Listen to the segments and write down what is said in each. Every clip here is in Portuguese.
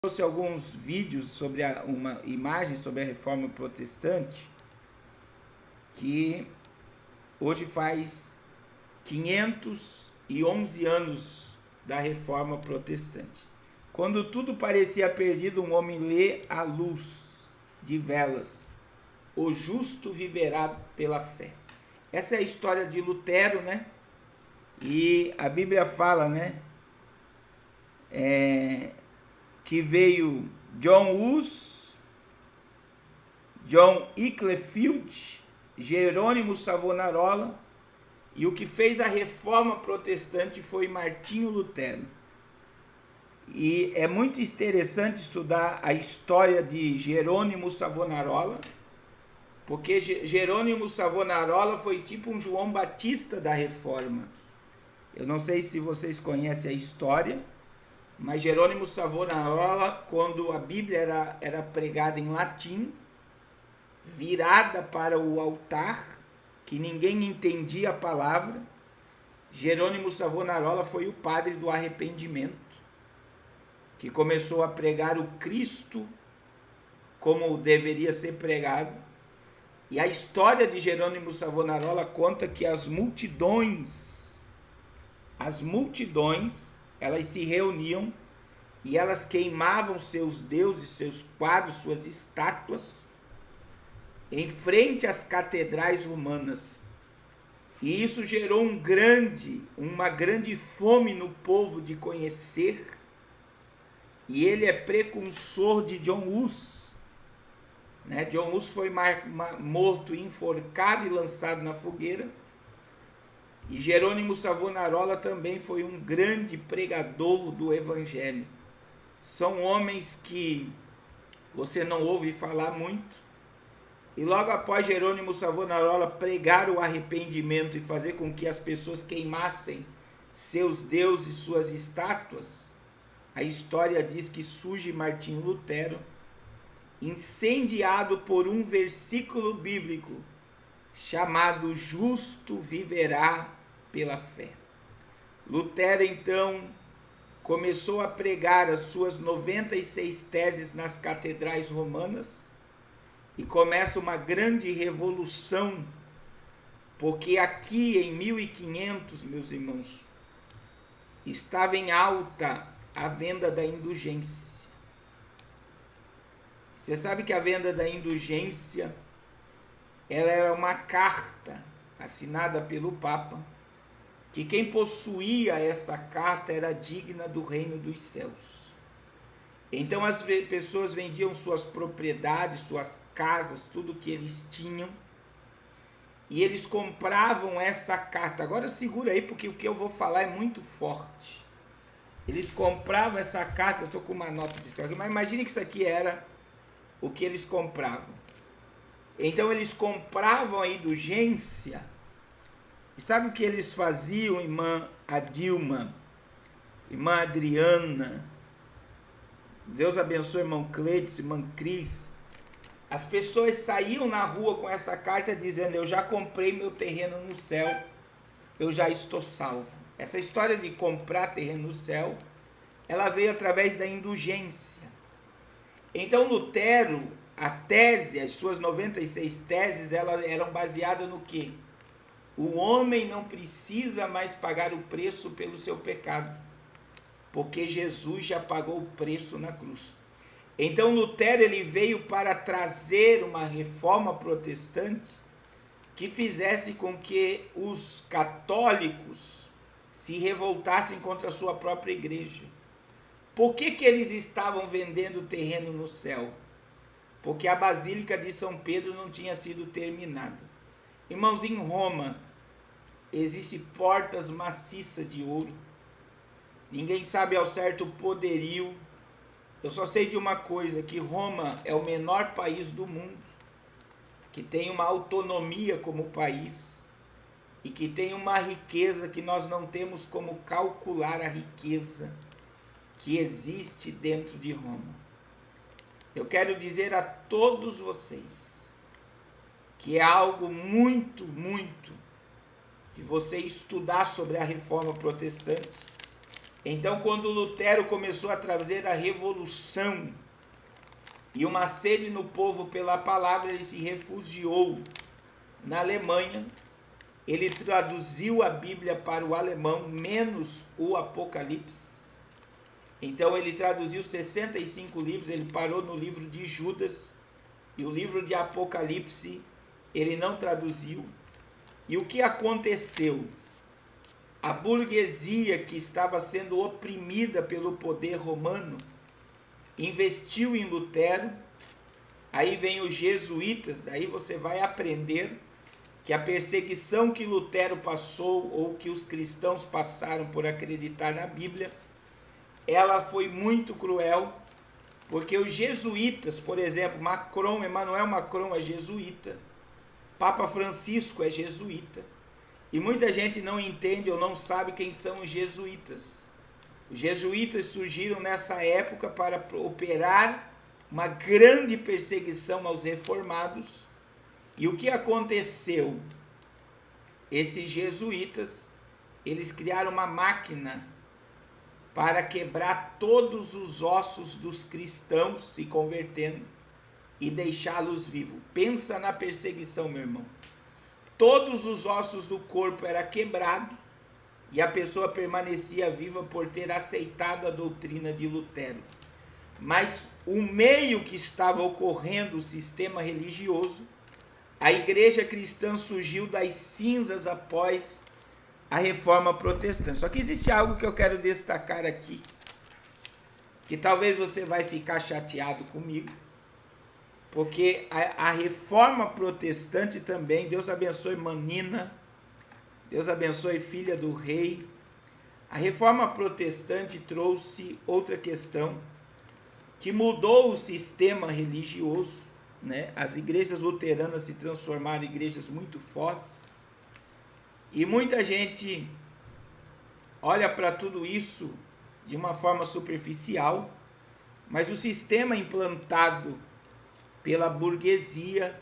Trouxe alguns vídeos sobre uma imagem sobre a Reforma Protestante, que hoje faz 511 anos da Reforma Protestante. Quando tudo parecia perdido, um homem lê à luz de velas: o justo viverá pela fé. Essa é a história de Lutero, né? E a Bíblia fala, né? Que veio John Hus, John Wycliffe, Jerônimo Savonarola, e o que fez a Reforma Protestante foi Martinho Lutero. E é muito interessante estudar a história de Jerônimo Savonarola, porque Jerônimo Savonarola foi tipo um João Batista da Reforma. Eu não sei se vocês conhecem a história, mas Jerônimo Savonarola, quando a Bíblia era pregada em latim, virada para o altar, que ninguém entendia a palavra, Jerônimo Savonarola foi o padre do arrependimento, que começou a pregar o Cristo como deveria ser pregado. E a história de Jerônimo Savonarola conta que as multidões, elas se reuniam e elas queimavam seus deuses, seus quadros, suas estátuas em frente às catedrais romanas. E isso gerou uma grande fome no povo de conhecer. E ele é precursor de John Hus. Né? John Hus foi morto, enforcado e lançado na fogueira. E Jerônimo Savonarola também foi um grande pregador do Evangelho. São homens que você não ouve falar muito. E logo após Jerônimo Savonarola pregar o arrependimento e fazer com que as pessoas queimassem seus deuses, suas estátuas, a história diz que surge Martinho Lutero, incendiado por um versículo bíblico chamado justo viverá pela fé. Lutero então começou a pregar as suas 96 teses nas catedrais romanas e começa uma grande revolução, porque aqui em 1500, meus irmãos, estava em alta a venda da indulgência. Você sabe que a venda da indulgência ela era uma carta assinada pelo Papa, que quem possuía essa carta era digna do reino dos céus. Então as pessoas vendiam suas propriedades, suas casas, tudo que eles tinham, e eles compravam essa carta. Agora segura aí, porque o que eu vou falar é muito forte. Eles compravam essa carta, eu estou com uma nota fiscal aqui, mas imagine que isso aqui era o que eles compravam. Então eles compravam a indulgência. E sabe o que eles faziam, irmã Adilma, irmã Adriana, Deus abençoe irmão Cleiton, irmã Cris. As pessoas saíam na rua com essa carta dizendo: eu já comprei meu terreno no céu, eu já estou salvo. Essa história de comprar terreno no céu, ela veio através da indulgência. Então Lutero, a tese, as suas 96 teses, elas eram baseadas no quê? O homem não precisa mais pagar o preço pelo seu pecado, porque Jesus já pagou o preço na cruz. Então Lutero ele veio para trazer uma reforma protestante que fizesse com que os católicos se revoltassem contra a sua própria igreja. Por que eles estavam vendendo terreno no céu? Porque a Basílica de São Pedro não tinha sido terminada. Irmãos, em Roma existem portas maciças de ouro. Ninguém sabe ao certo o poderio. Eu só sei de uma coisa, que Roma é o menor país do mundo, que tem uma autonomia como país e que tem uma riqueza que nós não temos como calcular a riqueza que existe dentro de Roma. Eu quero dizer a todos vocês que é algo muito, muito de você estudar sobre a Reforma Protestante, Então, quando Lutero começou a trazer a revolução e uma sede no povo pela palavra, ele se refugiou na Alemanha. Ele traduziu a Bíblia para o alemão, menos o Apocalipse. Então ele traduziu 65 livros, ele parou no livro de Judas, e o livro de Apocalipse ele não traduziu. E o que aconteceu? A burguesia que estava sendo oprimida pelo poder romano investiu em Lutero. Aí vem os jesuítas, aí você vai aprender que a perseguição que Lutero passou, ou que os cristãos passaram por acreditar na Bíblia, ela foi muito cruel, porque os jesuítas, por exemplo, Emmanuel Macron é jesuíta, Papa Francisco é jesuíta, e muita gente não entende ou não sabe quem são os jesuítas. Os jesuítas surgiram nessa época para operar uma grande perseguição aos reformados. E o que aconteceu? Esses jesuítas, eles criaram uma máquina para quebrar todos os ossos dos cristãos se convertendo e deixá-los vivos. Pensa na perseguição, meu irmão. Todos os ossos do corpo eram quebrados e a pessoa permanecia viva por ter aceitado a doutrina de Lutero. Mas o meio que estava ocorrendo o sistema religioso, a igreja cristã surgiu das cinzas após a reforma protestante. Só que existe algo que eu quero destacar aqui, que talvez você vai ficar chateado comigo, porque a reforma protestante também, Deus abençoe Manina, Deus abençoe filha do rei, a reforma protestante trouxe outra questão, que mudou o sistema religioso, né? As igrejas luteranas se transformaram em igrejas muito fortes, e muita gente olha para tudo isso de uma forma superficial, mas o sistema implantado pela burguesia,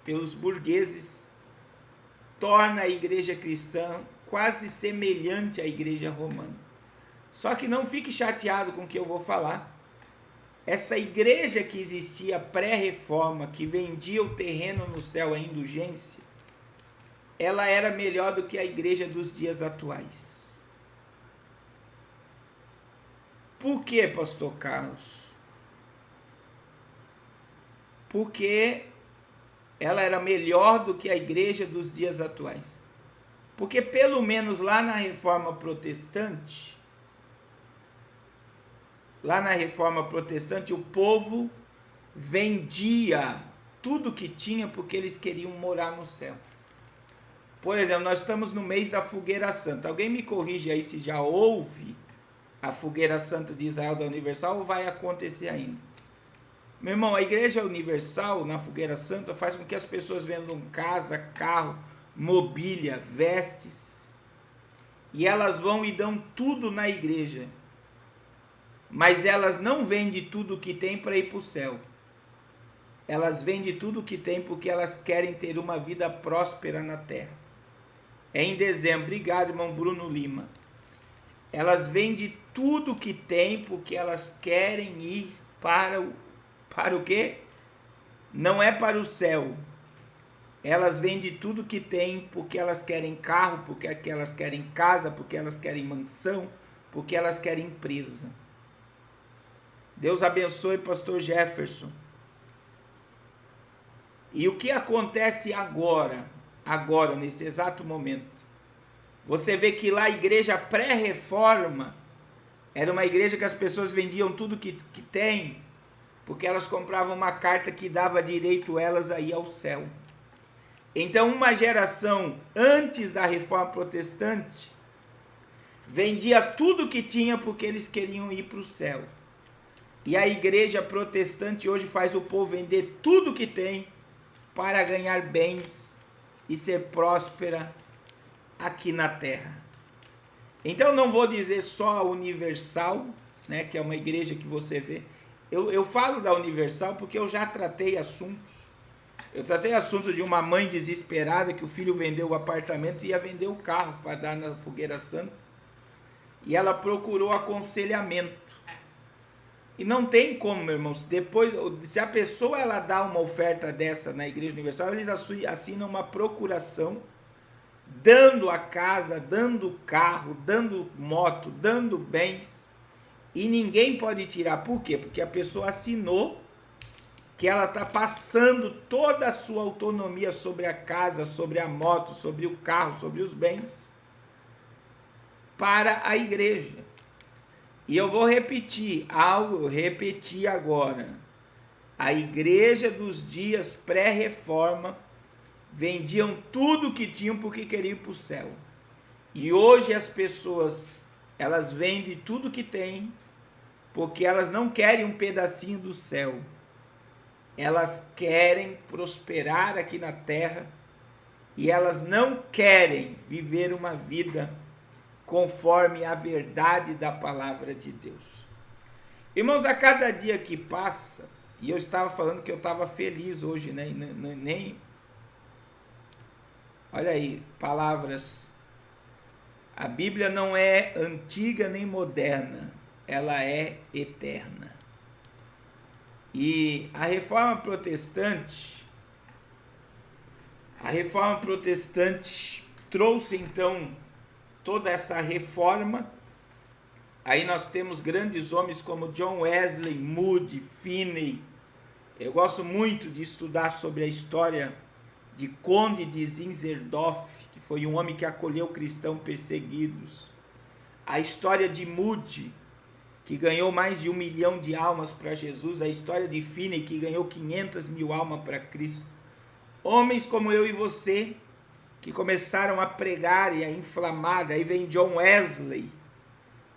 pelos burgueses, torna a igreja cristã quase semelhante à igreja romana. Só que não fique chateado com o que eu vou falar. Essa igreja que existia pré-reforma, que vendia o terreno no céu, a indulgência, ela era melhor do que a igreja dos dias atuais. Por quê, pastor Carlos? Porque ela era melhor do que a igreja dos dias atuais. Porque pelo menos lá na reforma protestante, o povo vendia tudo que tinha porque eles queriam morar no céu. Por exemplo, nós estamos no mês da Fogueira Santa. Alguém me corrige aí se já houve a Fogueira Santa de Israel da Universal ou vai acontecer ainda. Meu irmão, a Igreja Universal na Fogueira Santa faz com que as pessoas vendam casa, carro, mobília, vestes. E elas vão e dão tudo na igreja. Mas elas não vendem tudo o que tem para ir para o céu. Elas vendem tudo o que tem porque elas querem ter uma vida próspera na terra. É em dezembro. Obrigado, irmão Bruno Lima. Elas vendem tudo o que tem porque elas querem ir para o quê? Não é para o céu. Elas vendem tudo que tem porque elas querem carro, porque elas querem casa, porque elas querem mansão, porque elas querem empresa. Deus abençoe pastor Jefferson. E o que acontece agora, nesse exato momento? Você vê que lá a igreja pré-reforma era uma igreja que as pessoas vendiam tudo que tem, porque elas compravam uma carta que dava direito elas a ir ao céu. Então, uma geração antes da reforma protestante vendia tudo que tinha porque eles queriam ir para o céu. E a igreja protestante hoje faz o povo vender tudo que tem para ganhar bens e ser próspera aqui na terra. Então, não vou dizer só a Universal, né, que é uma igreja que você vê. Eu falo da Universal porque eu já tratei assuntos. Eu tratei assuntos de uma mãe desesperada que o filho vendeu o apartamento e ia vender o carro para dar na Fogueira Santa. e ela procurou aconselhamento. E não tem como, meus irmãos, depois, se a pessoa ela dá uma oferta dessa na Igreja Universal, eles assinam uma procuração, dando a casa, dando carro, dando moto, dando bens, e ninguém pode tirar. Por quê? Porque a pessoa assinou que ela está passando toda a sua autonomia sobre a casa, sobre a moto, sobre o carro, sobre os bens, para a igreja. E eu vou repetir agora. A igreja dos dias pré-reforma vendiam tudo que tinham porque queriam ir para o céu. E hoje as pessoas, elas vendem tudo que têm porque elas não querem um pedacinho do céu. Elas querem prosperar aqui na terra e elas não querem viver uma vida conforme a verdade da palavra de Deus. Irmãos, a cada dia que passa, e eu estava falando que eu estava feliz hoje, né? Olha aí, palavras. A Bíblia não é antiga nem moderna, ela é eterna. E a Reforma Protestante trouxe então toda essa reforma. Aí nós temos grandes homens como John Wesley, Moody, Finney. Eu gosto muito de estudar sobre a história de Conde de Zinzendorf, que foi um homem que acolheu cristãos perseguidos. A história de Moody, que ganhou mais de 1 milhão de almas para Jesus. A história de Finney, que ganhou 500 mil almas para Cristo. Homens como eu e você, que começaram a pregar e a inflamar. Aí vem John Wesley,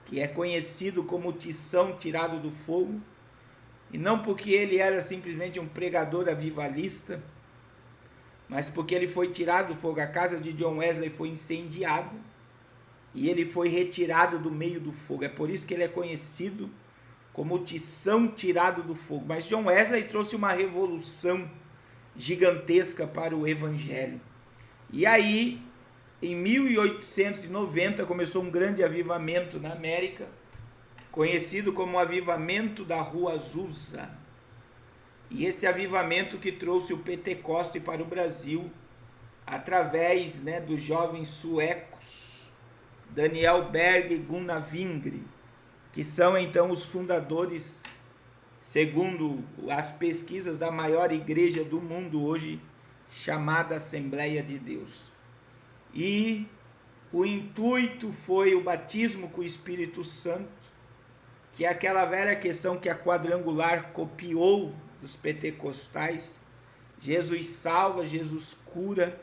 que é conhecido como Tição tirado do fogo, e não porque ele era simplesmente um pregador avivalista, mas porque ele foi tirado do fogo. A casa de John Wesley foi incendiada e ele foi retirado do meio do fogo. É por isso que ele é conhecido como Tição tirado do fogo. Mas John Wesley trouxe uma revolução gigantesca para o evangelho. E aí, em 1890, começou um grande avivamento na América, conhecido como o avivamento da Rua Azusa. E esse avivamento que trouxe o Pentecoste para o Brasil, através, dos jovens suecos, Daniel Berg e Gunnar Wingre, que são então os fundadores, segundo as pesquisas, da maior igreja do mundo hoje, chamada Assembleia de Deus. E o intuito foi o batismo com o Espírito Santo, que é aquela velha questão que a quadrangular copiou dos pentecostais. Jesus salva, Jesus cura,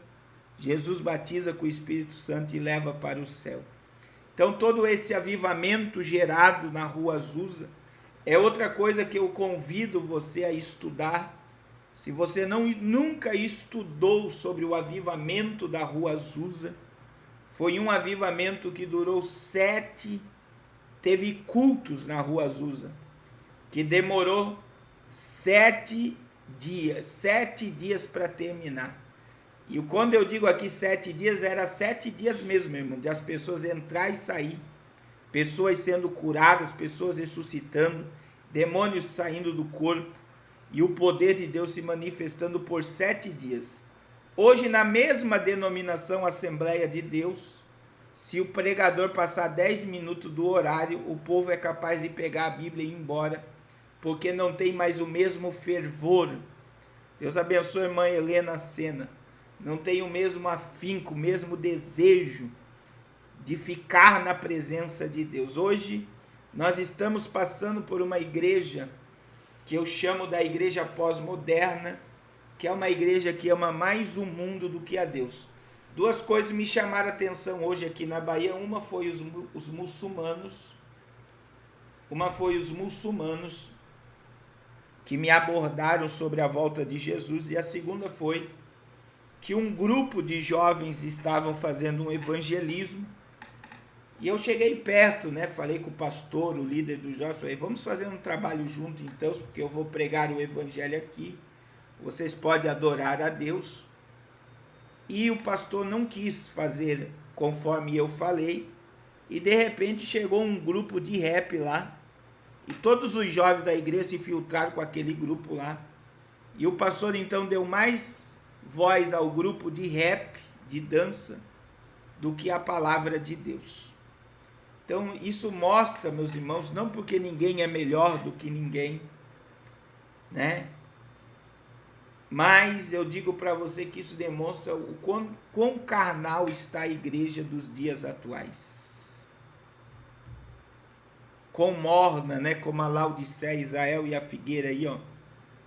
Jesus batiza com o Espírito Santo e leva para o céu. Então todo esse avivamento gerado na Rua Azusa é outra coisa que eu convido você a estudar. Se você nunca estudou sobre o avivamento da Rua Azusa, foi um avivamento que durou teve cultos na Rua Azusa, que demorou 7 dias para terminar. E quando eu digo aqui 7 dias, era 7 dias mesmo, meu irmão, de as pessoas entrar e sair, pessoas sendo curadas, pessoas ressuscitando, demônios saindo do corpo, e o poder de Deus se manifestando por 7 dias. Hoje, na mesma denominação Assembleia de Deus, se o pregador passar 10 minutos do horário, o povo é capaz de pegar a Bíblia e ir embora, porque não tem mais o mesmo fervor. Deus abençoe a irmã Helena Sena. Não tem o mesmo afinco, o mesmo desejo de ficar na presença de Deus. Hoje, nós estamos passando por uma igreja que eu chamo da igreja pós-moderna, que é uma igreja que ama mais o mundo do que a Deus. 2 coisas me chamaram a atenção hoje aqui na Bahia. Uma foi os muçulmanos que me abordaram sobre a volta de Jesus, e a segunda foi que um grupo de jovens estavam fazendo um evangelismo, e eu cheguei perto, falei com o pastor, o líder dos jovens, falei, vamos fazer um trabalho junto então, porque eu vou pregar o evangelho aqui, vocês podem adorar a Deus. E o pastor não quis fazer conforme eu falei, e de repente chegou um grupo de rap lá, e todos os jovens da igreja se infiltraram com aquele grupo lá, e o pastor então deu mais voz ao grupo de rap, de dança, do que a palavra de Deus. Então isso mostra, meus irmãos, não porque ninguém é melhor do que ninguém, né? Mas eu digo para você que isso demonstra o quão carnal está a igreja dos dias atuais. Quão morna, né? Como a Laodiceia, Israel e a figueira aí, ó.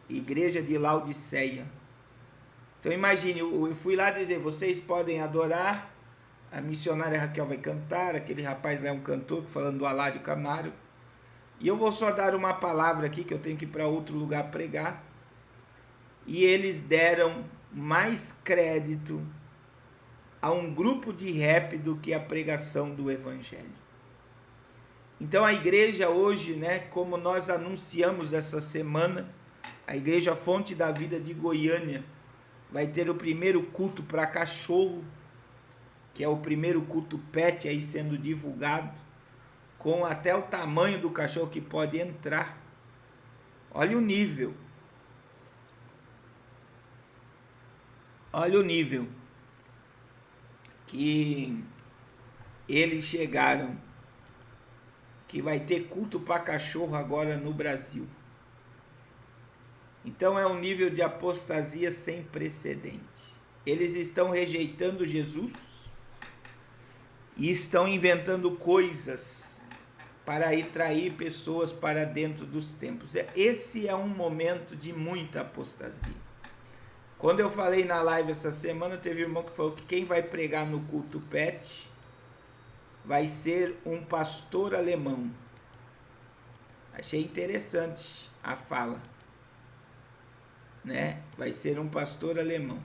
Igreja de Laodiceia. Então imagine, eu fui lá dizer, vocês podem adorar, a missionária Raquel vai cantar, aquele rapaz lá é um cantor falando do Alário Canário, e eu vou só dar uma palavra aqui, que eu tenho que ir para outro lugar pregar, e eles deram mais crédito a um grupo de rap do que a pregação do evangelho. Então a igreja hoje, né, como nós anunciamos essa semana, a igreja Fonte da Vida de Goiânia vai ter o primeiro culto para cachorro, que é o primeiro culto pet aí sendo divulgado, com até o tamanho do cachorro que pode entrar. Olha o nível. Olha o nível que eles chegaram, que vai ter culto para cachorro agora no Brasil. Então é um nível de apostasia sem precedente. Eles estão rejeitando Jesus e estão inventando coisas para atrair pessoas para dentro dos templos. Esse é um momento de muita apostasia. Quando eu falei na live essa semana, teve um irmão que falou que quem vai pregar no culto pet vai ser um pastor alemão. Achei interessante a fala, né? Vai ser um pastor alemão.